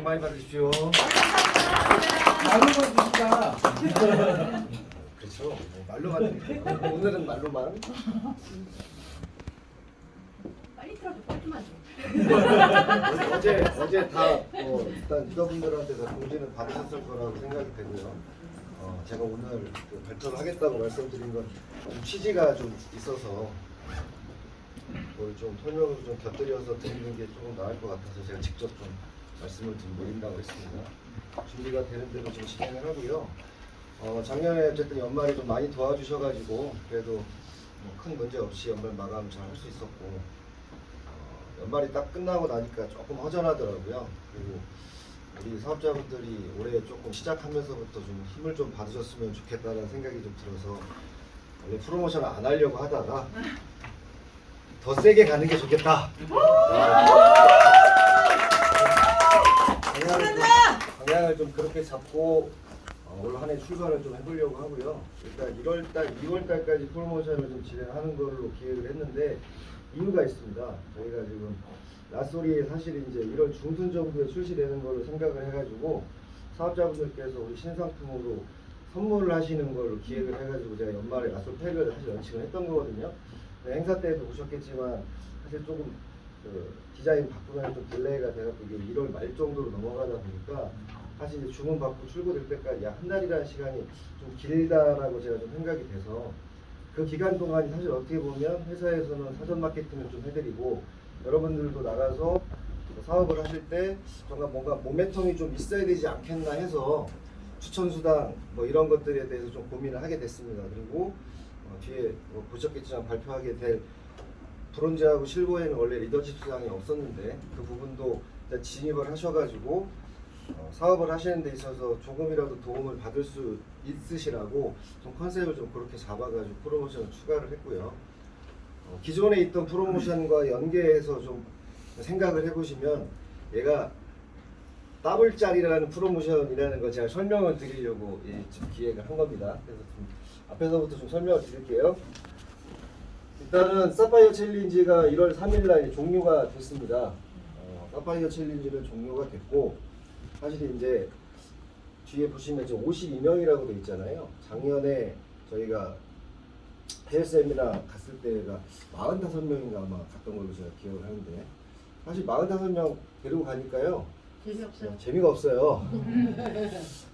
많이 받으십시오. 말로만 주신다. 그렇죠. 말로만 드릴게요. 오늘은 말로만. 빨리 틀어줘, 빨리만 줘. 어제 다 일단 리더분들한테 다 공지는 받으셨을 거라고 생각이 되고요. 제가 오늘 그 발표를 하겠다고 말씀드린 건 좀 취지가 좀 있어서 그걸 좀 설명을 좀 곁들여서 드리는 게 조금 나을 것 같아서 제가 직접 좀 말씀을 좀 드린다고 했습니다. 준비가 되는 대로 좀 진행을 하고요. 작년에 어쨌든 연말에 좀 많이 도와주셔가지고 그래도 뭐 큰 문제 없이 연말 마감 잘 할 수 있었고 연말이 딱 끝나고 나니까 조금 허전하더라고요. 그리고 우리 사업자분들이 올해 조금 시작하면서부터 좀 힘을 좀 받으셨으면 좋겠다는 생각이 좀 들어서 원래 프로모션을 안 하려고 하다가 더 세게 가는 게 좋겠다. 방향을 좀 그렇게 잡고 올 한 해 출발을 좀 해보려고 하고요. 일단 1월달, 2월달까지 프로모션을 좀 진행하는 걸로 기획을 했는데 이유가 있습니다. 저희가 지금 라쏘리 사실 이제 1월 중순 정도에 출시되는 걸로 생각을 해가지고 사업자분들께서 우리 신상품으로 선물을 하시는 걸로 기획을 해가지고 제가 연말에 라쏘리 팩을 사실 런칭을 했던 거거든요. 행사 때도 보셨겠지만 사실 조금 그 디자인 바꾸면 좀 딜레이가 돼갖고 이게 1월 말 정도로 넘어가다 보니까 사실 이제 주문 받고 출고될 때까지 약 한 달이라는 시간이 좀 길다라고 제가 좀 생각이 돼서 그 기간 동안이 사실 어떻게 보면 회사에서는 사전 마케팅을 좀 해드리고 여러분들도 나가서 사업을 하실 때 뭔가 모멘텀이 좀 있어야 되지 않겠나 해서 추천수당 뭐 이런 것들에 대해서 좀 고민을 하게 됐습니다. 그리고 뒤에 보셨겠지만 발표하게 될 브론즈하고 실버에는 원래 리더십 수당이 없었는데 그 부분도 일단 진입을 하셔가지고 사업을 하시는 데 있어서 조금이라도 도움을 받을 수 있으시라고 좀 컨셉을 좀 그렇게 잡아가지고 프로모션을 추가를 했고요. 기존에 있던 프로모션과 연계해서 좀 생각을 해보시면 얘가 더블짜리라는 프로모션이라는 걸 제가 설명을 드리려고 지금 기획을 한 겁니다. 그래서 좀 앞에서부터 좀 설명을 드릴게요. 일단은 사파이어 챌린지가 1월 3일날 종료가 됐습니다. 사파이어 챌린지는 종료가 됐고 사실 이제 뒤에 보시면 이제 52명이라고 돼 있잖아요. 작년에 저희가 해외 세미나 갔을 때가 45명인가 아마 갔던 걸로 제가 기억을 하는데 사실 45명 데리고 가니까요. 재미없어요. 재미가 없어요.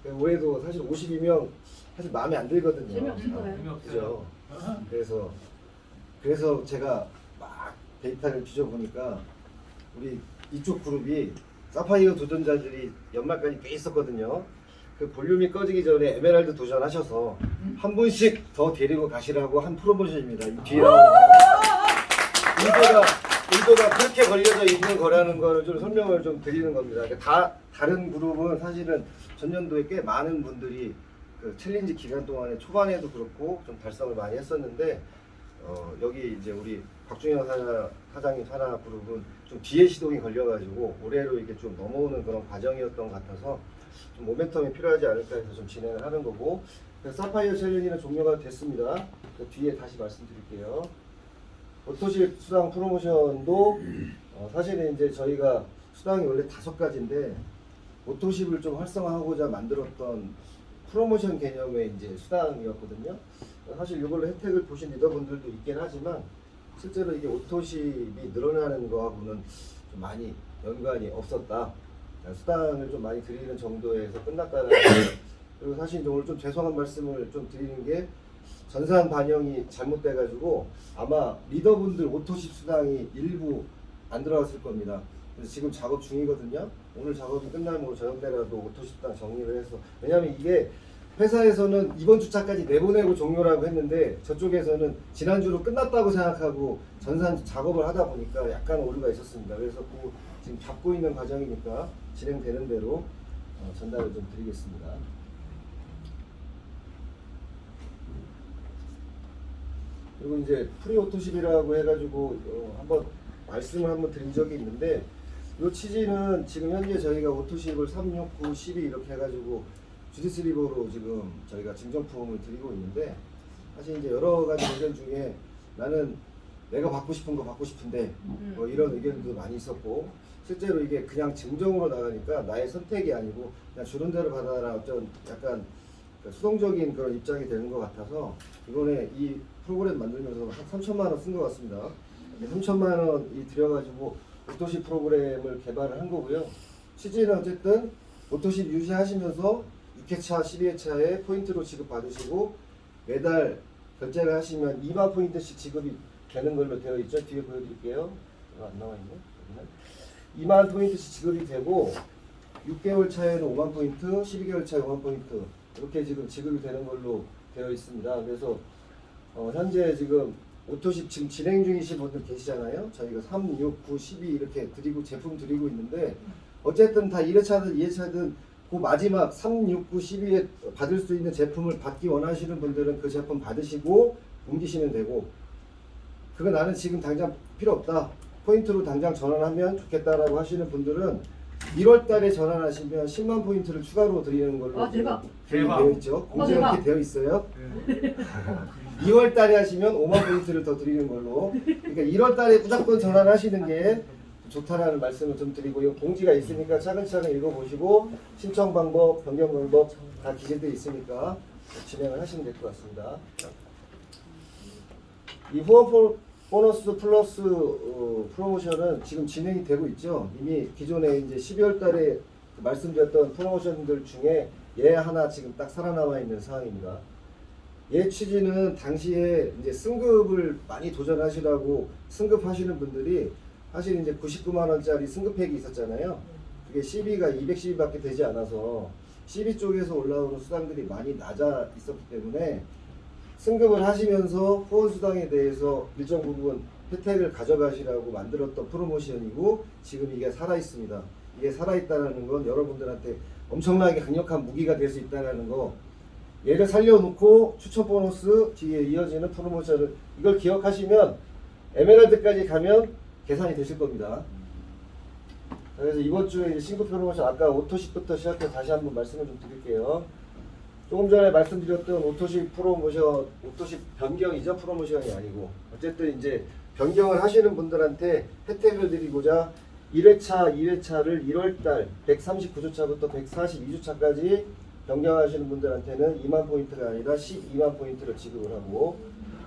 올해도 사실 52명 사실 마음에 안 들거든요. 재미없을 거예요. 그죠? 그래서 제가 막 데이터를 뒤져보니까 우리 이쪽 그룹이 사파이어 도전자들이 연말까지 꽤 있었거든요. 그 볼륨이 꺼지기 전에 에메랄드 도전하셔서 한 분씩 더 데리고 가시라고 한 프로모션입니다. 이 뒤에 의도가 그렇게 걸려져 있는 거라는 거를 좀 설명을 좀 드리는 겁니다. 그러니까 다른 그룹은 사실은 전년도에 꽤 많은 분들이 그 챌린지 기간 동안에 초반에도 그렇고 좀 달성을 많이 했었는데 여기 이제 우리 박중현 사장님 산하 그룹은 좀 뒤에 시동이 걸려가지고 올해로 이렇게 좀 넘어오는 그런 과정이었던 것 같아서 좀 모멘텀이 필요하지 않을까 해서 좀 진행을 하는 거고 사파이어 챌린지는 종료가 됐습니다. 그 뒤에 다시 말씀드릴게요. 오토십 수당 프로모션도 사실은 이제 저희가 수당이 원래 5가지인데 오토십을 좀 활성화하고자 만들었던 프로모션 개념의 이제 수당이었거든요. 사실 이걸로 혜택을 보신 리더분들도 있긴 하지만 실제로 이게 오토십이 늘어나는 거하고는 좀 많이 연관이 없었다. 수당을 좀 많이 드리는 정도에서 끝났다는 그리고 사실 이제 오늘 좀 죄송한 말씀을 좀 드리는 게 전산 반영이 잘못돼가지고 아마 리더분들 오토십 수당이 일부 안 들어갔을 겁니다. 그래서 지금 작업 중이거든요. 오늘 작업이 끝나면 저녁 때라도 오토십 수당 정리를 해서 왜냐하면 이게 회사에서는 이번 주차까지 내보내고 종료라고 했는데 저쪽에서는 지난주로 끝났다고 생각하고 전산 작업을 하다 보니까 약간 오류가 있었습니다. 그래서 그 지금 잡고 있는 과정이니까 진행되는 대로 전달을 좀 드리겠습니다. 그리고 이제 프리오토십이라고 해가지고 한번 말씀을 한번 드린 적이 있는데 이 취지는 지금 현재 저희가 오토십을 3, 6, 9, 12 이렇게 해가지고 주디스 리버로 지금 저희가 증정품을 드리고 있는데 사실 이제 여러 가지 의견 중에 나는 내가 받고 싶은 거 받고 싶은데 뭐 이런 의견도 많이 있었고 실제로 이게 그냥 증정으로 나가니까 나의 선택이 아니고 그냥 주는 대로 받아라 어떤 약간 수동적인 그런 입장이 되는 것 같아서 이번에 이 프로그램 만들면서 한 3천만 원 쓴 것 같습니다. 3천만 원이 들여가지고 오토십 프로그램을 개발을 한 거고요. 취지는 어쨌든 오토십 유지하시면서 6회차, 12회차에 포인트로 지급받으시고 매달 결제를 하시면 2만 포인트씩 지급이 되는 걸로 되어 있죠. 뒤에 보여드릴게요. 안 나와 있네. 2만 포인트씩 지급이 되고 6개월 차에는 5만 포인트, 12개월 차에 5만 포인트 이렇게 지금 지급이 되는 걸로 되어 있습니다. 그래서 현재 지금 오토십 지금 진행 중이신 분들 계시잖아요. 저희가 3, 6, 9, 12 이렇게 드리고 제품 드리고 있는데 어쨌든 다 1회차든 2회차든 그 마지막 3, 6, 9, 12에 받을 수 있는 제품을 받기 원하시는 분들은 그 제품 받으시고 옮기시면 되고 그거 나는 지금 당장 필요 없다. 포인트로 당장 전환하면 좋겠다라고 하시는 분들은 1월 달에 전환하시면 10만 포인트를 추가로 드리는 걸로 아, 대박. 되어 있죠. 공제 대박. 이렇게 되어 있어요. 2월 달에 하시면 5만 포인트를 더 드리는 걸로. 그러니까 1월 달에 무조건 전환하시는 게 좋다라는 말씀을 좀 드리고요. 공지가 있으니까 차근차근 읽어보시고 신청 방법, 변경 방법 다 기재되어 있으니까 진행을 하시면 될 것 같습니다. 이 후원 보너스 플러스 프로모션은 지금 진행이 되고 있죠. 이미 기존에 이제 12월 달에 말씀드렸던 프로모션들 중에 얘 하나 지금 딱 살아남아 있는 상황입니다. 얘 취지는 당시에 이제 승급을 많이 도전하시라고 승급하시는 분들이 사실 이제 99만 원짜리 승급팩이 있었잖아요. 그게 CB가 210밖에 되지 않아서 CB 쪽에서 올라오는 수당들이 많이 낮아 있었기 때문에 승급을 하시면서 후원 수당에 대해서 일정 부분 혜택을 가져가시라고 만들었던 프로모션이고 지금 이게 살아 있습니다. 이게 살아 있다는 건 여러분들한테 엄청나게 강력한 무기가 될 수 있다는 거. 얘를 살려놓고 추천 보너스 뒤에 이어지는 프로모션을 이걸 기억하시면 에메랄드까지 가면 계산이 되실 겁니다. 그래서 이번 주에 이제 신규 프로모션 아까 오토십부터 시작해서 다시 한번 말씀을 좀 드릴게요. 조금 전에 말씀드렸던 오토십 프로모션, 오토십 변경이죠. 프로모션이 아니고. 어쨌든 이제 변경을 하시는 분들한테 혜택을 드리고자 1회차, 2회차를 1월달 139주차부터 142주차까지 변경하시는 분들한테는 2만 포인트가 아니라 12만 포인트를 지급을 하고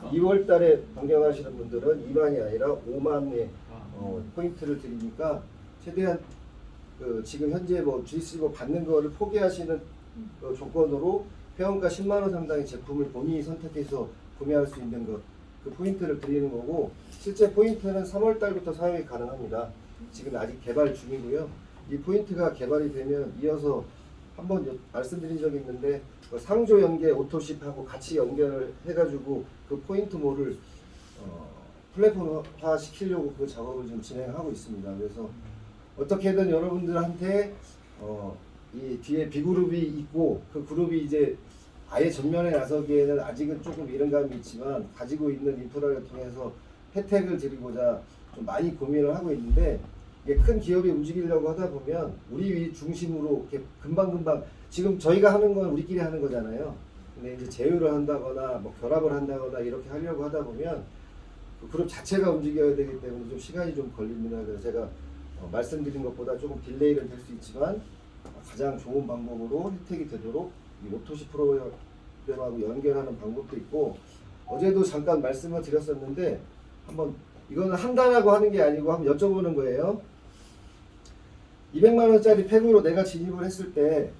2월달에 변경하시는 분들은 2만이 아니라 5만의 포인트를 드리니까 최대한 지금 현재 뭐 G15 받는 거를 포기하시는 조건으로 회원가 10만 원 상당의 제품을 본인이 선택해서 구매할 수 있는 것, 그 포인트를 드리는 거고 실제 포인트는 3월 달부터 사용이 가능합니다. 지금 아직 개발 중이고요. 이 포인트가 개발이 되면 이어서 한번 말씀드린 적이 있는데 그 상조 연계 오토십하고 같이 연결을 해가지고 그 포인트몰을 플랫폼화 시키려고 그 작업을 좀 진행하고 있습니다. 그래서 어떻게든 여러분들한테 이 뒤에 B그룹이 있고 그 그룹이 이제 아예 전면에 나서기에는 아직은 조금 이른 감이 있지만 가지고 있는 인프라를 통해서 혜택을 드리고자 좀 많이 고민을 하고 있는데 이게 큰 기업이 움직이려고 하다 보면 우리 중심으로 이렇게 금방금방 지금 저희가 하는 건 우리끼리 하는 거잖아요. 근데 이제 제휴를 한다거나 뭐 결합을 한다거나 이렇게 하려고 하다 보면 그 그룹 자체가 움직여야 되기 때문에 좀 시간이 좀 걸립니다. 그래서 제가 말씀드린 것보다 조금 딜레이는 될 수 있지만 가장 좋은 방법으로 혜택이 되도록 이 오토십 프로그램하고 연결하는 방법도 있고 어제도 잠깐 말씀을 드렸었는데 한번 이거는 한다라고 하는 게 아니고 한번 여쭤보는 거예요. 200만 원짜리 팩으로 내가 진입을 했을 때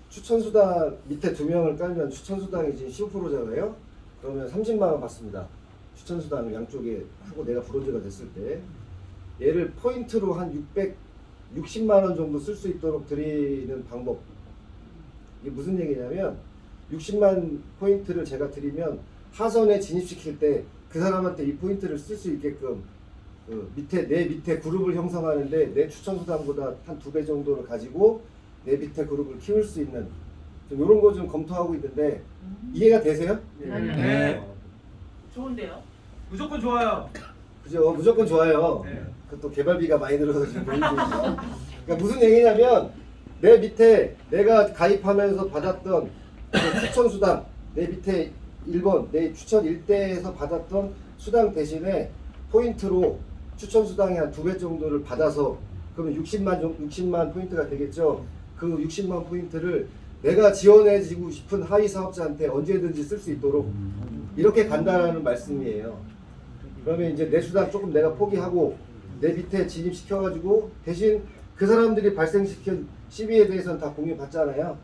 추천수당 밑에 2명을 깔면 추천수당이 지금 15%잖아요. 그러면 30만 원 받습니다. 추천수당을 양쪽에 하고 내가 브론즈가 됐을 때 얘를 포인트로 한 660만 원 정도 쓸 수 있도록 드리는 방법. 이게 무슨 얘기냐면 60만 포인트를 제가 드리면 하선에 진입시킬 때 그 사람한테 이 포인트를 쓸 수 있게끔 그 내 밑에 그룹을 형성하는데 내 추천 수당보다 한 2배 정도를 가지고 내 밑에 그룹을 키울 수 있는 좀 이런 거 좀 검토하고 있는데 이해가 되세요? 네. 좋은데요? 무조건 좋아요. 그죠? 무조건 좋아요. 네. 그것도 개발비가 많이 들어서 지금 고민 중이죠. 그러니까 무슨 얘기냐면 내 밑에 내가 가입하면서 받았던 그 추천 수당 내 밑에 1번 내 추천 1대에서 받았던 수당 대신에 포인트로 추천 수당이 한 2배 정도를 받아서 그러면 60만 포인트가 되겠죠. 그 60만 포인트를 내가 지원해주고 싶은 하위 사업자한테 언제든지 쓸 수 있도록 이렇게 간다라는 말씀이에요. 그러면 이제 내 수당 조금 내가 포기하고 내 밑에 진입시켜가지고 대신 그 사람들이 발생시킨 시비에 대해서는 다 공유 받잖아요.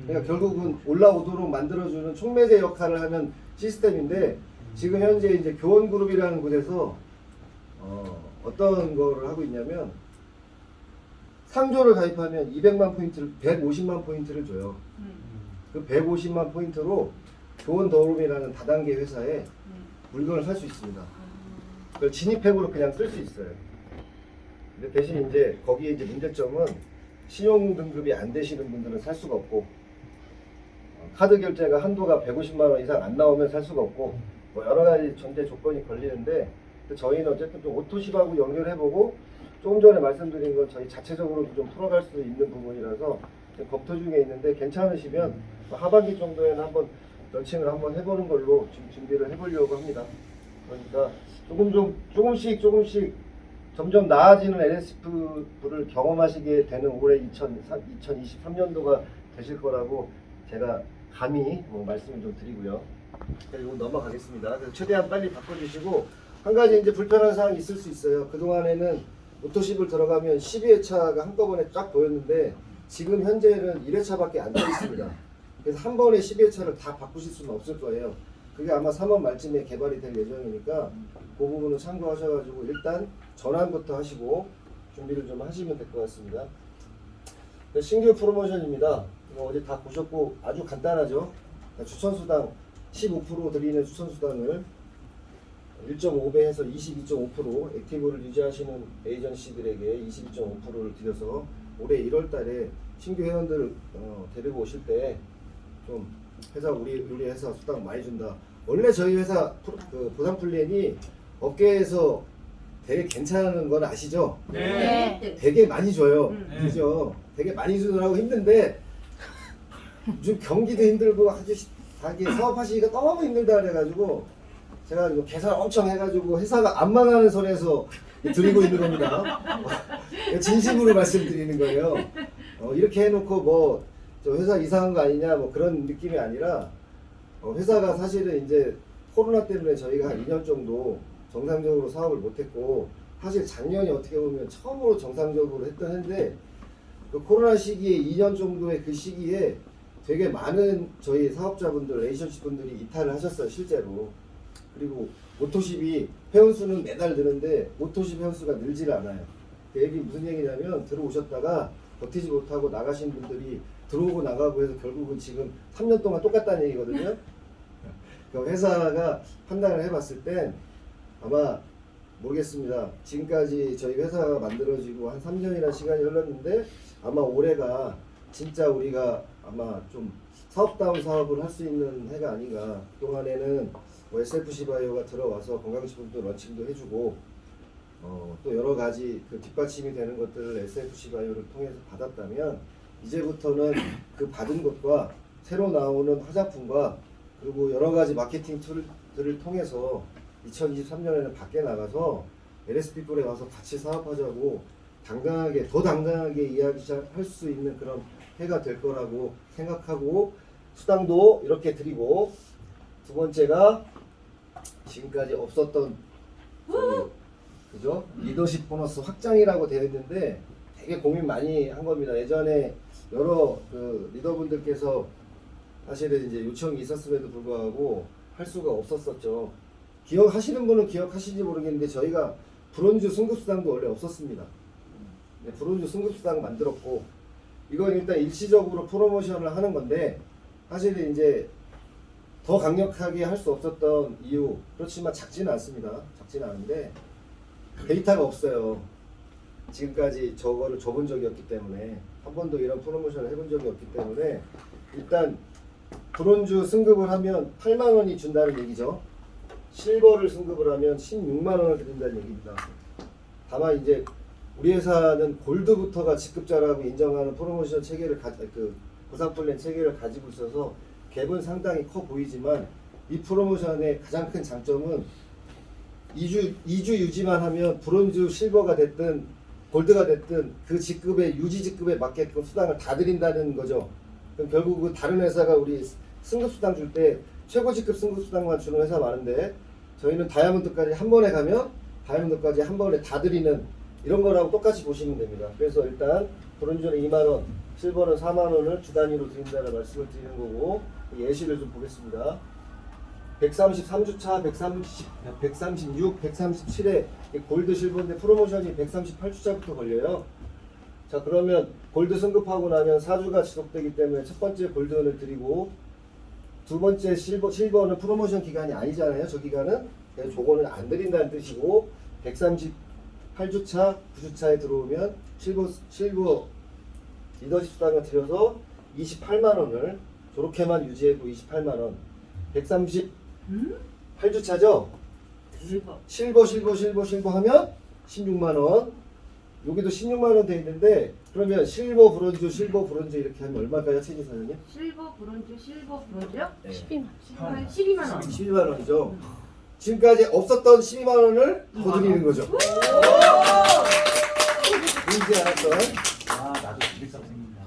그러니까 결국은 올라오도록 만들어주는 촉매제 역할을 하는 시스템인데 지금 현재 이제 교원그룹이라는 곳에서 어떤 거를 하고 있냐면 상조를 가입하면 200만 포인트를 150만 포인트를 줘요. 그 150만 포인트로 교원더룸이라는 다단계 회사에 물건을 살 수 있습니다. 그걸 진입팩으로 그냥 쓸 수 있어요. 근데 대신 이제 거기에 이제 문제점은 신용 등급이 안 되시는 분들은 살 수가 없고 카드 결제가 한도가 150만 원 이상 안 나오면 살 수가 없고 뭐 여러 가지 전제 조건이 걸리는데 저희는 어쨌든 좀 오토십하고 연결해보고 조금 전에 말씀드린 건 저희 자체적으로도 좀 풀어갈 수 있는 부분이라서 검토 중에 있는데 괜찮으시면 하반기 정도에는 한번 런칭을 한번 해보는 걸로 지금 준비를 해보려고 합니다. 그러니까 조금씩 점점 나아지는 LSF를 경험하시게 되는 올해 2023년도가 되실 거라고 제가 감히 말씀을 좀 드리고요. 그리고 넘어가겠습니다. 그래서 최대한 빨리 바꿔주시고 한 가지 이제 불편한 사항이 있을 수 있어요. 그동안에는 오토십을 들어가면 12회차가 한꺼번에 쫙 보였는데 지금 현재는 1회차밖에 안 돼 있습니다. 그래서 한 번에 12회차를 다 바꾸실 수는 없을 거예요. 그게 아마 3월 말쯤에 개발이 될 예정이니까 그 부분은 참고하셔가지고 일단 전환부터 하시고 준비를 좀 하시면 될 것 같습니다. 신규 프로모션입니다. 어제 다 보셨고 아주 간단하죠. 추천수당 15% 드리는 추천수당을 1.5배 해서 22.5% 액티브를 유지하시는 에이전시들에게 22.5%를 드려서 올해 1월달에 신규 회원들 데리고 오실 때 좀 회사 우리 회사 수당 많이 준다. 원래 저희 회사 그 보상 플랜이 업계에서 되게 괜찮은 건 아시죠? 네. 되게 많이 줘요. 네. 그죠? 되게 많이 주느라고 힘든데 요즘 경기도 힘들고 아주 자기 사업하시기가 너무 힘들다 그래가지고 제가 이거 계산 엄청 해가지고 회사가 안 망하는 선에서 드리고 있는 겁니다. 진심으로 말씀드리는 거예요. 이렇게 해놓고 뭐 저 회사 이상한 거 아니냐 뭐 그런 느낌이 아니라 회사가 사실은 이제 코로나 때문에 저희가 한 2년 정도 정상적으로 사업을 못했고 사실 작년이 어떻게 보면 처음으로 정상적으로 했던 해인데 그 코로나 시기에 2년 정도의 그 시기에 되게 많은 저희 사업자분들, 에이전시 분들이 이탈을 하셨어요 실제로. 그리고 오토십이 회원수는 매달 느는데 오토십 회원수가 늘지를 않아요. 그 얘기 무슨 얘기냐면 들어오셨다가 버티지 못하고 나가신 분들이 들어오고 나가고 해서 결국은 지금 3년 동안 똑같다는 얘기거든요. 그 회사가 판단을 해봤을 땐 아마 모르겠습니다. 지금까지 저희 회사가 만들어지고 한 3년이라는 시간이 흘렀는데 아마 올해가 진짜 우리가 아마 좀 사업다운 사업을 할 수 있는 해가 아닌가. 그동안에는 뭐 SFC 바이오가 들어와서 건강식품도 런칭도 해주고 또 여러 가지 그 뒷받침이 되는 것들을 SFC 바이오를 통해서 받았다면 이제부터는 그 받은 것과 새로 나오는 화장품과 그리고 여러 가지 마케팅 툴들을 통해서 2023년에는 밖에 나가서 LSP풀에 와서 같이 사업하자고 당당하게 더 당당하게 이야기할 수 있는 그런 해가 될 거라고 생각하고 수당도 이렇게 드리고 두 번째가 지금까지 없었던 그죠? 리더십 보너스 확장이라고 되어 있는데 되게 고민 많이 한 겁니다. 예전에 여러 그 리더분들께서 사실은 이제 요청이 있었음에도 불구하고 할 수가 없었었죠. 기억하시는 분은 기억하시는지 모르겠는데 저희가 브론즈 승급수당도 원래 없었습니다. 네, 브론즈 승급수당 만들었고 이건 일단 일시적으로 프로모션을 하는 건데 사실은 이제 더 강력하게 할 수 없었던 이유 그렇지만 작지는 않습니다. 작지는 않은데 데이터가 없어요. 지금까지 저거를 줘본 적이 없기 때문에 한 번도 이런 프로모션을 해본 적이 없기 때문에 일단 브론즈 승급을 하면 8만 원이 준다는 얘기죠. 실버를 승급을 하면 16만 원을 드린다는 얘기입니다. 다만 이제 우리 회사는 골드부터가 직급자라고 인정하는 프로모션 체계를 그 보상 플랜 체계를 가지고 있어서 갭은 상당히 커 보이지만 이 프로모션의 가장 큰 장점은 2주 유지만 하면 브론즈 실버가 됐든 골드가 됐든 그 직급의 유지 직급에 맞게끔 수당을 다 드린다는 거죠. 그럼 결국 그 다른 회사가 우리 승급 수당 줄 때 최고 직급 승급 수당만 주는 회사 많은데 저희는 다이아몬드까지 한 번에 가면 다이아몬드까지 한 번에 다 드리는 이런 거라고 똑같이 보시면 됩니다. 그래서 일단 브론즈는 2만 원, 실버는 4만 원을 주 단위로 드린다는 말씀을 드리는 거고 예시를 좀 보겠습니다. 133주차, 136, 137에 골드 실버인데 프로모션이 138주차부터 걸려요. 자 그러면 골드 승급하고 나면 4주가 지속되기 때문에 첫 번째 골드를 드리고 두 번째 실버는 프로모션 기간이 아니잖아요. 저 기간은 그래서 저거는 안 드린다는 뜻이고 138주차, 9주차에 들어오면 실버 리더십 수당을 드려서 28만 원을 저렇게만 유지해도 28만 원. 138주차죠. 실버 하면 16만 원. 여기도 16만 원 돼 있는데 그러면 실버 브론즈 이렇게 하면 얼마일까요, 최진 사장님? 실버 브론즈요? 네. 12만 원. 12만 원이죠. 지금까지 없었던 12만 원을 더 드리는 거죠. 보이지 않았던. 아 나도 기획사고 생긴다.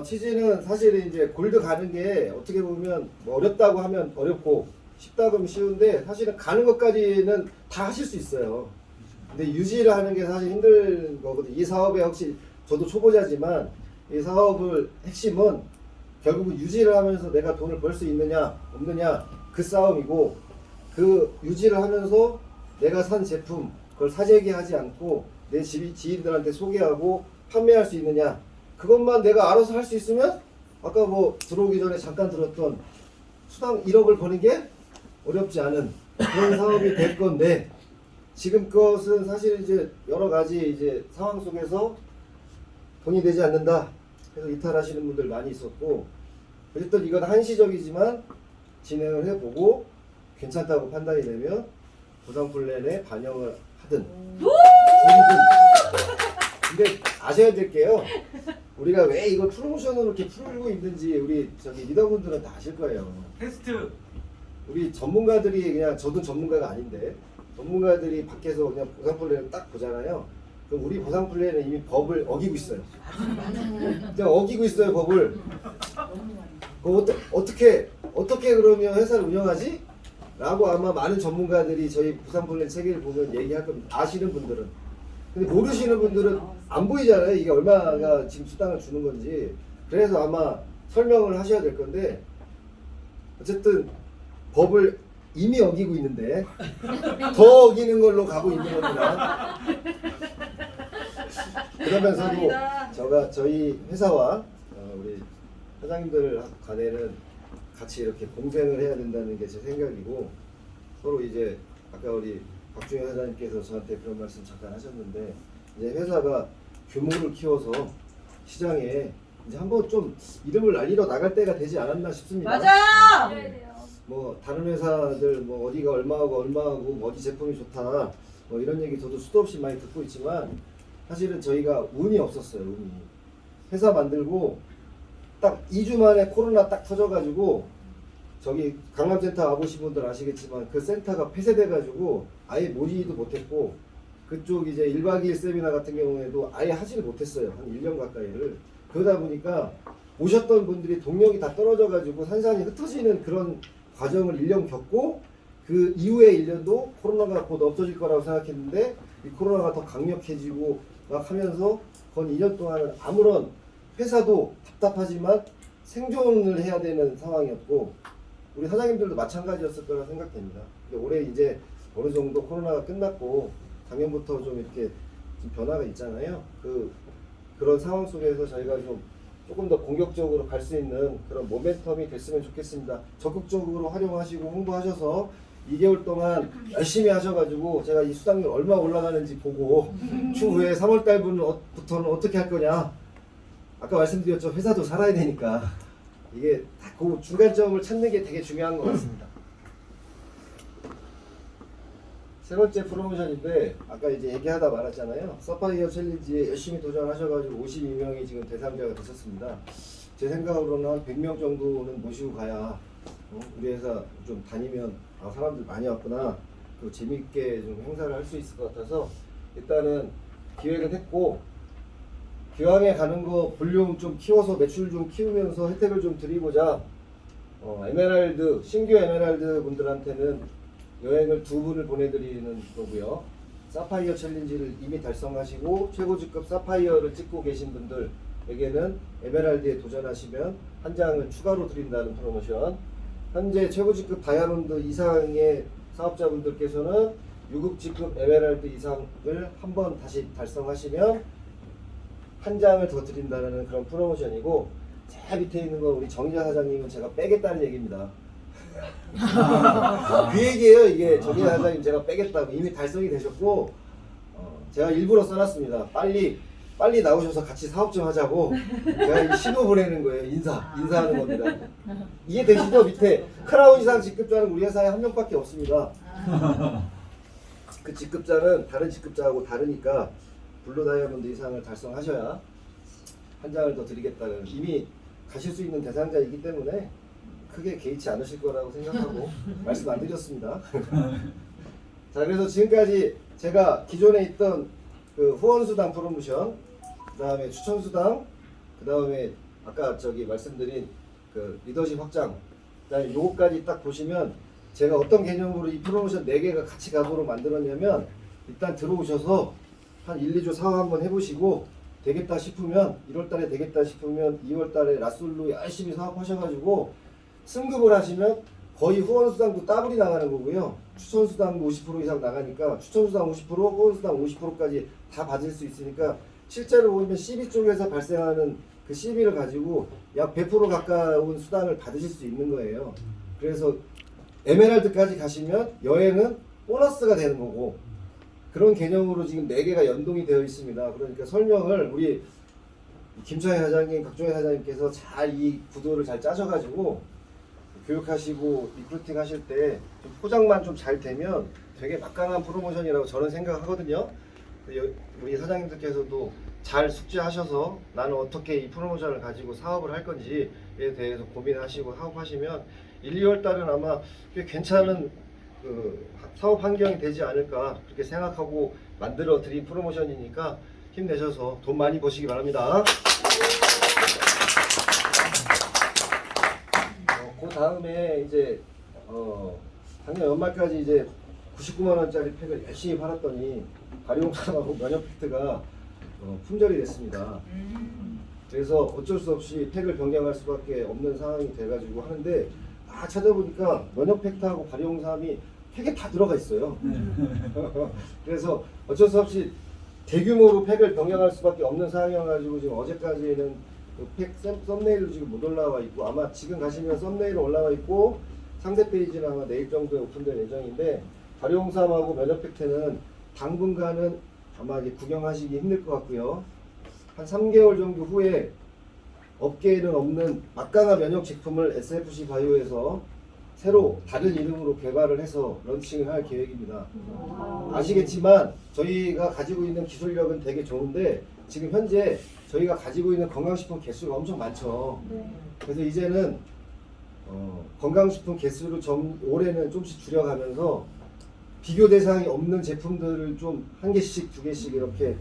치즈는 사실 이제 골드 가는 게 어떻게 보면 뭐 어렵다고 하면 어렵고 쉽다고 하면 쉬운데 사실은 가는 것까지는 다 하실 수 있어요. 근데 유지를 하는 게 사실 힘든 거거든요. 이 사업에 혹시 저도 초보자지만 이 사업을 핵심은 결국은 유지를 하면서 내가 돈을 벌 수 있느냐 없느냐 그 싸움이고 그 유지를 하면서 내가 산 제품 그걸 사재기하지 않고 내 지인들한테 소개하고 판매할 수 있느냐 그것만 내가 알아서 할 수 있으면 아까 뭐 들어오기 전에 잠깐 들었던 수당 1억을 버는 게 어렵지 않은 그런 사업이 될 건데 지금 것은 사실 이제 여러 가지 이제 상황 속에서 돈이 되지 않는다 해서 이탈하시는 분들 많이 있었고 어쨌든 이건 한시적이지만 진행을 해보고 괜찮다고 판단이 되면 보상 플랜에 반영을 하든 줄이든 근데 아셔야 될 게요 우리가 왜 이걸 프로모션으로 이렇게 풀고 있는지 우리 저기 리더분들은 다 아실 거예요. 테스트. 우리 전문가들이 그냥 저도 전문가가 아닌데 전문가들이 밖에서 그냥 보상 플랜을 딱 보잖아요. 그럼 우리 보상 플랜은 이미 법을 어기고 있어요. 그냥 어기고 있어요 법을. 어떻게 그러면 회사를 운영하지? 라고 아마 많은 전문가들이 저희 보상 플랜 체계를 보면 얘기할 겁니다. 아시는 분들은. 근데 모르시는 분들은 안 보이잖아요. 이게 얼마가 지금 수당을 주는 건지. 그래서 아마 설명을 하셔야 될 건데 어쨌든 법을 이미 어기고 있는데 더 어기는 걸로 가고 있는 겁니다. 그러면서도 저희 회사와 우리 사장님들 간에는 같이 이렇게 공생을 해야 된다는 게 제 생각이고 서로 이제 아까 우리 박중현 사장님께서 저한테 그런 말씀 잠깐 하셨는데 이제 회사가 규모를 키워서 시장에 이제 한번 좀 이름을 알리러 나갈 때가 되지 않았나 싶습니다. 맞아. 뭐 다른 회사들 뭐 어디가 얼마하고 뭐 어디 제품이 좋다 뭐 이런 얘기 저도 수도 없이 많이 듣고 있지만 사실은 저희가 운이 없었어요. 운이 회사 만들고 딱 2주 만에 코로나 딱 터져가지고 저기 강남센터 와보신 분들 아시겠지만 그 센터가 폐쇄돼가지고 아예 모이지도 못했고 그쪽 이제 1박 2일 세미나 같은 경우에도 아예 하지를 못했어요. 한 1년 가까이를. 그러다 보니까 오셨던 분들이 동력이 다 떨어져가지고 산산이 흩어지는 그런 과정을 1년 겪고 그 이후에 1년도 코로나가 곧 없어질 거라고 생각했는데 이 코로나가 더 강력해지고 막 하면서 건 2년 동안은 아무런 회사도 답답하지만 생존을 해야 되는 상황이었고 우리 사장님들도 마찬가지였을 거라 생각됩니다. 근데 올해 이제 어느 정도 코로나가 끝났고 작년부터 좀 이렇게 좀 변화가 있잖아요. 그런 상황 속에서 저희가 좀 조금 더 공격적으로 갈 수 있는 그런 모멘텀이 됐으면 좋겠습니다. 적극적으로 활용하시고 홍보하셔서 2개월 동안 열심히 하셔가지고 제가 이 수당률 얼마 올라가는지 보고 추후에 3월달부터는 어떻게 할 거냐. 아까 말씀드렸죠. 회사도 살아야 되니까 이게 딱 그 중간점을 찾는 게 되게 중요한 것 같습니다. 세 번째 프로모션인데 아까 이제 얘기하다 말았잖아요. 서파이어 챌린지에 열심히 도전하셔가지고 52명이 지금 대상자가 되셨습니다. 제 생각으로는 한 100명 정도는 모시고 가야 우리 회사 좀 다니면 아 사람들 많이 왔구나 또 재미있게 좀 행사를 할 수 있을 것 같아서 일단은 기획은 했고, 기왕에 가는 거 볼륨 좀 키워서 매출 좀 키우면서 혜택을 좀 드리고자 에메랄드 신규 에메랄드 분들한테는 여행을 2분을 보내드리는 거고요. 사파이어 챌린지를 이미 달성하시고 최고직급 사파이어를 찍고 계신 분들에게는 에메랄드에 도전하시면 한 장을 추가로 드린다는 프로모션. 현재 최고직급 다이아몬드 이상의 사업자분들께서는 유급직급 에메랄드 이상을 한 번 다시 달성하시면 한 장을 더 드린다는 그런 프로모션이고, 제 밑에 있는 거 우리 정희자 사장님은 제가 빼겠다는 얘기입니다. 그 얘기예요. 이게 정희자 사장님 제가 빼겠다고 이미 달성이 되셨고, 제가 일부러 써놨습니다. 빨리 나오셔서 같이 사업 좀 하자고 제가 이 신호 보내는 거예요. 인사하는 겁니다. 이해되시죠? 밑에 크라운 이상 직급자는 우리 회사에 한 명밖에 없습니다. 그 직급자는 다른 직급자하고 다르니까 블루 다이아몬드 이상을 달성하셔야 한 장을 더 드리겠다는, 이미 가실 수 있는 대상자이기 때문에 크게 개의치 않으실 거라고 생각하고 말씀 안 드렸습니다. 자, 그래서 지금까지 제가 기존에 있던 그 후원수당 프로모션, 그 다음에 추천수당, 그 다음에 아까 말씀드린 그 리더십 확장, 그 다음에 요거까지 딱 보시면 제가 어떤 개념으로 이 프로모션 4개가 같이 가도록 만들었냐면, 일단 들어오셔서 한 1, 2주 사업 한번 해보시고 되겠다 싶으면 1월달에 되겠다 싶으면 2월달에 라술로 열심히 사업하셔가지고 승급을 하시면 거의 후원수당도 더블이 나가는 거고요. 추천수당도 50% 이상 나가니까 추천수당 50%, 후원수당 50%까지 다 받을 수 있으니까 실제로 보면 CB 쪽에서 발생하는 그 CB를 가지고 약 100% 가까운 수당을 받으실 수 있는 거예요. 그래서 에메랄드까지 가시면 여행은 보너스가 되는 거고, 그런 개념으로 지금 4개가 연동이 되어 있습니다. 그러니까 설명을 우리 김창희 사장님, 각종의 사장님께서 잘 이 구도를 잘 짜셔가지고 교육하시고 리크루팅 하실 때 좀 포장만 좀 잘 되면 되게 막강한 프로모션이라고 저는 생각하거든요. 우리 사장님들께서도 잘 숙지하셔서 나는 어떻게 이 프로모션을 가지고 사업을 할 건지에 대해서 고민하시고 사업하시면 1, 2월 달은 아마 꽤 괜찮은 그 사업 환경이 되지 않을까 그렇게 생각하고 만들어 드린 프로모션이니까 힘내셔서 돈 많이 버시기 바랍니다. 그 다음에 이제 작년 연말까지 이제 99만 원짜리 팩을 열심히 팔았더니 가리용산하고 면역 팩트가 품절이 됐습니다. 그래서 어쩔 수 없이 팩을 변경할 수밖에 없는 상황이 돼가지고 하는데, 다 찾아보니까 면역 팩트하고 가리용삼이 팩에 다 들어가 있어요. 그래서 어쩔 수 없이 대규모로 팩을 변경할 수밖에 없는 상황이어가지고 지금 어제까지는 그 팩 썸네일도 지금 못 올라와 있고, 아마 지금 가시면 썸네일 올라와 있고 상세 페이지는 아마 내일 정도에 오픈될 예정인데, 가리용삼하고 면역 팩트는 당분간은 아마 이제 구경하시기 힘들 것 같고요. 한 3개월 정도 후에 업계에는 없는 막강한 면역 제품을 SFC 바이오에서 새로 다른 이름으로 개발을 해서 런칭을 할 계획입니다. 아시겠지만 저희가 가지고 있는 기술력은 되게 좋은데 지금 현재 저희가 가지고 있는 건강식품 개수가 엄청 많죠. 그래서 이제는 건강식품 개수를 올해는 조금씩 줄여가면서 비교 대상이 없는 제품들을 좀 한 개씩, 2개씩 이렇게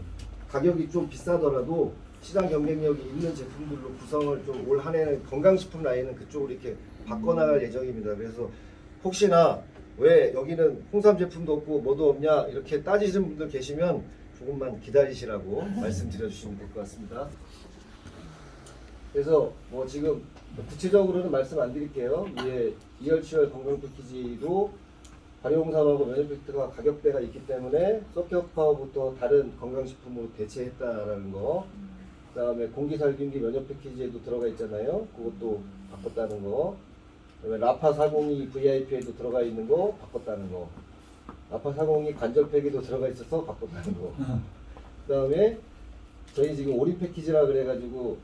가격이 좀 비싸더라도 시장 경쟁력이 있는 제품들로 구성을 좀 올 한 해는 건강식품 라인은 그쪽으로 이렇게 바꿔나갈 예정입니다. 그래서 혹시나 왜 여기는 홍삼 제품도 없고 뭐도 없냐 이렇게 따지시는 분들 계시면 조금만 기다리시라고 말씀드려 주시면 될 것 같습니다. 그래서 뭐 지금 구체적으로는 말씀 안 드릴게요. 위에 이열치열 건강 패키지도 발효홍삼하고 면역팩트가 가격대가 있기 때문에 서큐파워부터 다른 건강식품으로 대체했다라는 거, 그 다음에 공기살균기 면역 패키지에도 들어가 있잖아요. 그것도 바꿨다는 거, 그다음에 라파 402 VIP에도 들어가 있는 거 바꿨다는 거, 라파 402 관절팩에도 들어가 있어서 바꿨다는 거, 그 다음에 저희 지금 오리 패키지라 그래가지고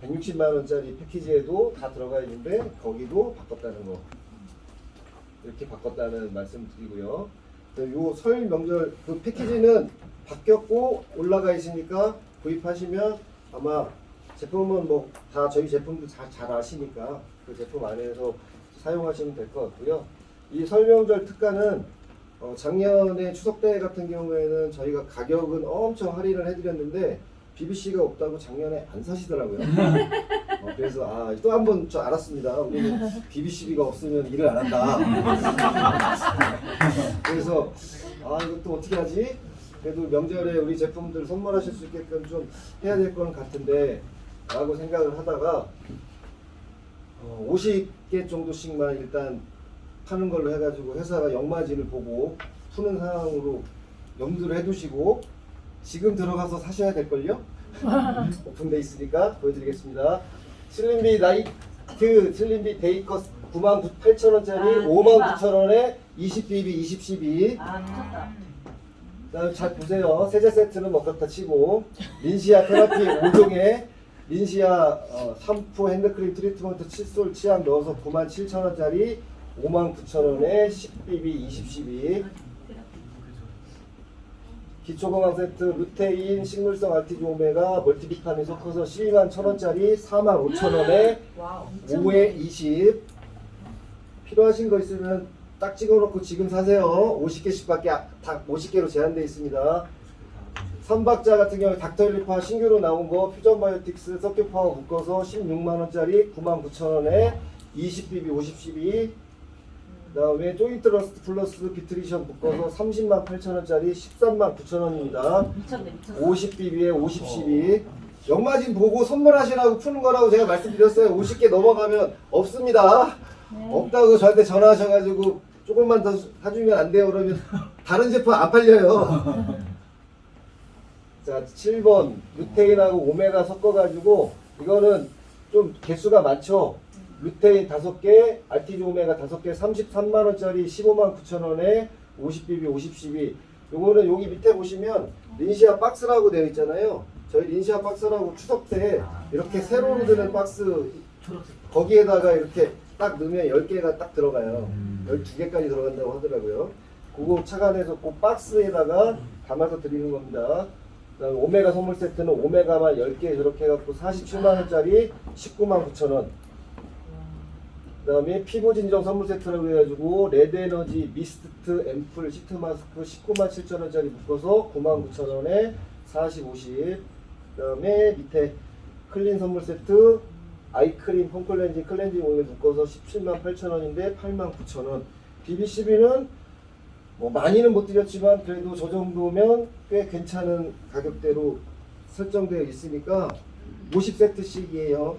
160만 원짜리 패키지에도 다 들어가 있는데 거기도 바꿨다는 거, 이렇게 바꿨다는 말씀 드리고요. 요 설 명절 그 패키지는 바뀌었고 올라가 있으니까 구입하시면 아마 제품은 뭐 다 저희 제품도 잘 아시니까 그 제품 안에서 사용하시면 될 것 같고요. 이 설 명절 특가는 작년에 추석 때 같은 경우에는 저희가 가격은 엄청 할인을 해드렸는데 BBC가 없다고 작년에 안 사시더라고요. 그래서 또 한 번 저 알았습니다. 우리는 BBC가 없으면 일을 안 한다. 그래서 이것도 어떻게 하지? 그래도 명절에 우리 제품들 선물하실 수 있게끔 좀 해야 될 거는 같은데 라고 생각을 하다가 50개 정도씩만 일단 파는 걸로 해가지고 회사가 역마진을 보고 푸는 상황으로 염두를 해두시고 지금 들어가서 사셔야 될걸요? 오픈돼 있으니까 보여드리겠습니다. 슬림비 나이트 슬림비 데이커 98,000원짜리 59,000원에 20BB 20cb. 미쳤다. 그다음에 잘 보세요. 세제 세트는 뭐 그렇다 치고 린시아 테라피 5종에 린시아 샴푸 핸드크림 트리트먼트 칫솔 치약 넣어서 97,000원짜리 59,000원에 10BB 20cb. 기초건강 세트 루테인 식물성 알티지 오메가 멀티비타민 섞어서 121,000원짜리 45,000원에 와우. 5에 20. 필요하신 거 있으면 딱 찍어놓고 지금 사세요. 50개씩밖에 다 50개로 제한되어 있습니다. 선박자 같은 경우에 닥터일리파 신규로 나온 거 퓨전바이오틱스 서큐파워 묶어서 16만원짜리 99,000원에 20BB 50cb. 그 다음에 조인트러스트 플러스 비트리션 묶어서 308,000원짜리 139,000원입니다. 미쳤네. 50BB에 50cb. 역마진 보고 선물하시라고 푸는 거라고 제가 말씀드렸어요. 50개 넘어가면 없습니다. 없다고 저한테 전화하셔가지고 조금만 더 사주면 안 돼요 그러면 다른 제품 안 팔려요. 자 7번 루테인하고 오메가 섞어가지고 이거는 좀 개수가 많죠. 루테인 5개, 알티지 오메가 5개 33만원짜리 159,000원에 50BB 50cb. 요거는 여기 밑에 보시면 린시아 박스라고 되어 있잖아요. 저희 린시아 박스라고 추석 때 이렇게 세로로 드는 박스 거기에다가 이렇게 딱 넣으면 10개가 딱 들어가요. 12개까지 들어간다고 하더라고요. 그거 착안해서 그 박스에다가 담아서 드리는 겁니다. 그다음에 오메가 선물 세트는 오메가만 10개 저렇게 해갖고 47만원짜리 199,000원. 그 다음에 피부 진정 선물 세트라고 해가지고 레드 에너지 미스트 앰플 시트 마스크 197,000원짜리 묶어서 99,000원에 40-50. 그 다음에 밑에 클린 선물 세트 아이크림 폼클렌징 클렌징 오일 묶어서 178,000원인데 89,000원. BBCB는 뭐 많이는 못 드렸지만 그래도 저 정도면 꽤 괜찮은 가격대로 설정되어 있으니까 50세트씩이에요.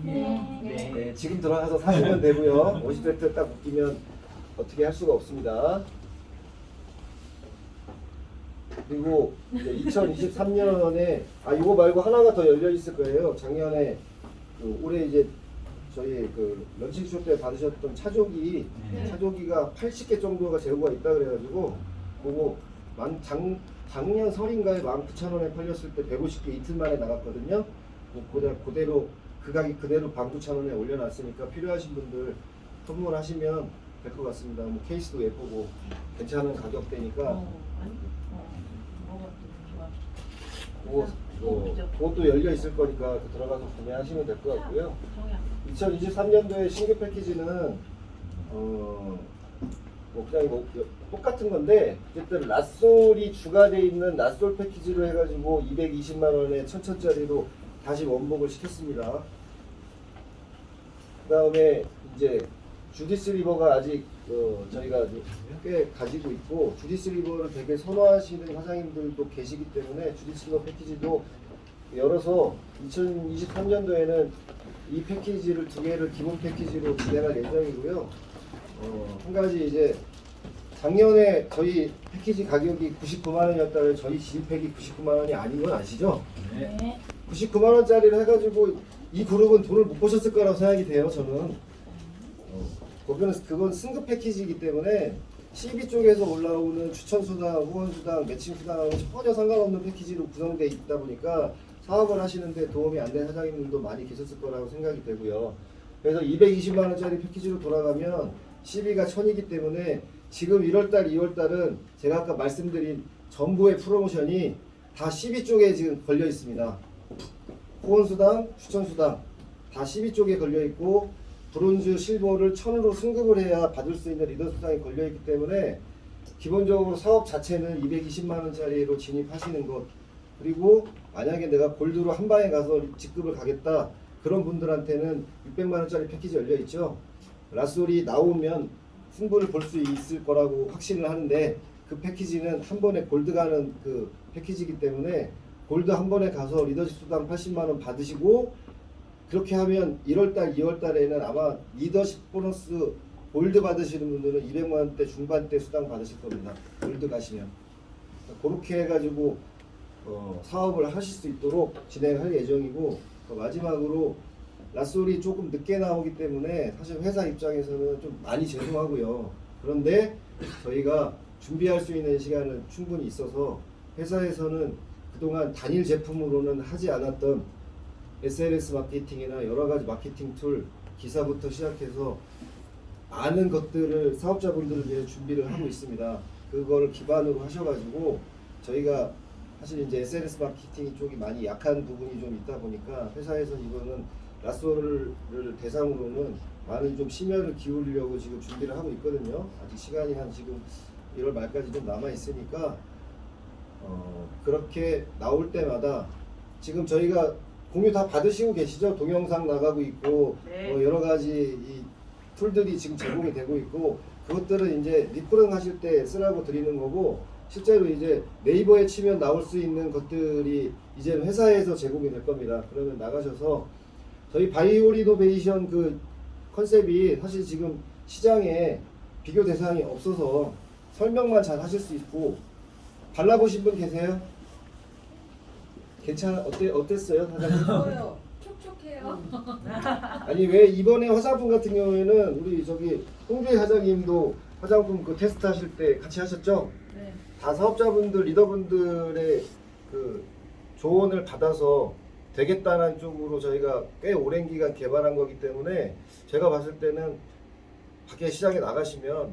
네, 지금 들어가서 사시면 되고요. 50세트 딱 묶이면 어떻게 할 수가 없습니다. 그리고 이제 2023년에 이거 말고 하나가 더 열려 있을 거예요. 작년에 올해 이제 저희 런칭쇼 때 받으셨던 차조기 차조기가 80개 정도가 재고가 있다 그래가지고 그거 작년 설인가에 19,000원에 팔렸을 때 150개 이틀 만에 나갔거든요. 그대로 그 가격 그대로 19,000원에 올려놨으니까 필요하신 분들 선물하시면 될 것 같습니다. 뭐 케이스도 예쁘고 괜찮은 가격대니까 그것도 열려 있을 거니까 들어가서 구매하시면 될 것 같고요. 2023년도에 신규 패키지는 그냥 똑같은 건데 어쨌든 낫솔이 추가되어 있는 낫솔 패키지로 해가지고 220만 원에 1,000짜리로 다시 원복을 시켰습니다. 그 다음에 이제 주디스 리버가 아직 저희가 꽤 가지고 있고 주디스 리버를 되게 선호하시는 사장님들도 계시기 때문에 주디스 리버 패키지도 열어서 2023년도에는 이 패키지를 2개를 기본 패키지로 진행할 예정이고요. 한 가지 이제 작년에 저희 패키지 가격이 99만 원이었다면 저희 진팩이 99만 원이 아닌 건 아시죠? 네. 99만 원짜리를 해가지고 이 그룹은 돈을 못 버셨을 거라고 생각이 돼요. 저는 그건 승급 패키지이기 때문에 CB 쪽에서 올라오는 추천수당, 후원수당, 매칭수당하고 전혀 상관없는 패키지로 구성되어 있다 보니까 사업을 하시는데 도움이 안 된 사장님들도 많이 계셨을 거라고 생각이 되고요. 그래서 220만 원짜리 패키지로 돌아가면 CB가 1000이기 때문에 지금 1월달, 2월달은 제가 아까 말씀드린 전부의 프로모션이 다 CB 쪽에 지금 걸려 있습니다. 후원수당, 추천수당 다 CB 쪽에 걸려 있고 브론즈, 실버를 1000으로 승급을 해야 받을 수 있는 리더 수당이 걸려 있기 때문에 기본적으로 사업 자체는 220만 원짜리로 진입하시는 것, 그리고 만약에 내가 골드로 한 방에 가서 직급을 가겠다 그런 분들한테는 600만 원짜리 패키지 열려 있죠. 라솔이 나오면 승부를 볼 수 있을 거라고 확신을 하는데, 그 패키지는 한 번에 골드 가는 그 패키지이기 때문에 골드 한 번에 가서 리더십 수당 80만 원 받으시고, 그렇게 하면 1월달, 2월달에는 아마 리더십 보너스 골드 받으시는 분들은 200만 원대 중반대 수당 받으실 겁니다. 골드 가시면. 그렇게 해가지고 사업을 하실 수 있도록 진행할 예정이고, 마지막으로 라솔이 조금 늦게 나오기 때문에 사실 회사 입장에서는 좀 많이 죄송하고요. 그런데 저희가 준비할 수 있는 시간은 충분히 있어서 회사에서는 그동안 단일 제품으로는 하지 않았던 SNS 마케팅이나 여러 가지 마케팅 툴, 기사부터 시작해서 많은 것들을 사업자분들을 위해 준비를 하고 있습니다. 그걸 기반으로 하셔가지고 저희가 사실 이제 SNS 마케팅 쪽이 많이 약한 부분이 좀 있다 보니까 회사에서 이거는 라솔을 대상으로는 많은 좀 심혈을 기울이려고 지금 준비를 하고 있거든요. 아직 시간이 한 지금 1월 말까지 좀 남아 있으니까 그렇게 나올 때마다 지금 저희가 공유 다 받으시고 계시죠? 동영상 나가고 있고 네. 여러 가지 이 툴들이 지금 제공이 되고 있고, 그것들은 이제 리프팅 하실 때 쓰라고 드리는 거고, 실제로 이제 네이버에 치면 나올 수 있는 것들이 이제 회사에서 제공이 될 겁니다. 그러면 나가셔서 저희 바이오리노베이션 그 컨셉이 사실 지금 시장에 비교 대상이 없어서 설명만 잘 하실 수 있고, 발라보신 분 계세요? 어땠어요, 사장님? 좋아요. 촉촉해요. 아니 왜 이번에 화장품 같은 경우에는 우리 저기 홍주희 사장님도 화장품 그 테스트 하실 때 같이 하셨죠? 네. 다 사업자분들, 리더분들의 그 조언을 받아서 되겠다는 쪽으로 저희가 꽤 오랜 기간 개발한 거기 때문에 제가 봤을 때는 밖에 시장에 나가시면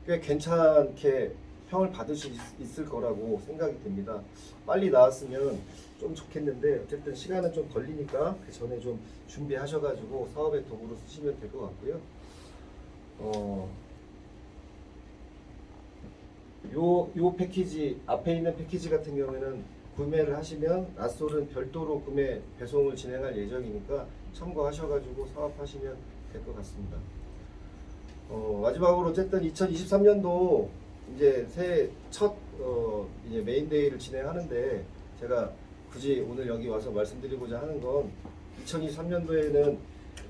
꽤 괜찮게 평을 받을 수 있을 거라고 생각이 됩니다. 빨리 나왔으면 좀 좋겠는데 어쨌든 시간은 좀 걸리니까 그 전에 좀 준비하셔가지고 사업의 도구로 쓰시면 될 것 같고요. 요 패키지, 앞에 있는 패키지 같은 경우에는 구매를 하시면 라솔은 별도로 구매 배송을 진행할 예정이니까 참고하셔가지고 사업하시면 될 것 같습니다. 마지막으로 어쨌든 2023년도 이제 새해 첫 이제 메인데이를 진행하는데, 제가 굳이 오늘 여기 와서 말씀드리고자 하는 건 2023년도에는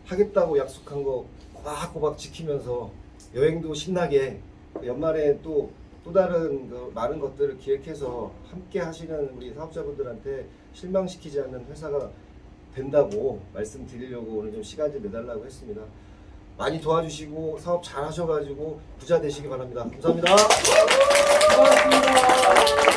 하겠다고 약속한 거 꼬박꼬박 지키면서 여행도 신나게, 연말에 또 다른 그 많은 것들을 기획해서 함께 하시는 우리 사업자분들한테 실망시키지 않는 회사가 된다고 말씀드리려고 오늘 좀 시간 좀 내달라고 했습니다. 많이 도와주시고 사업 잘 하셔가지고 부자 되시기 바랍니다. 감사합니다. 고맙습니다.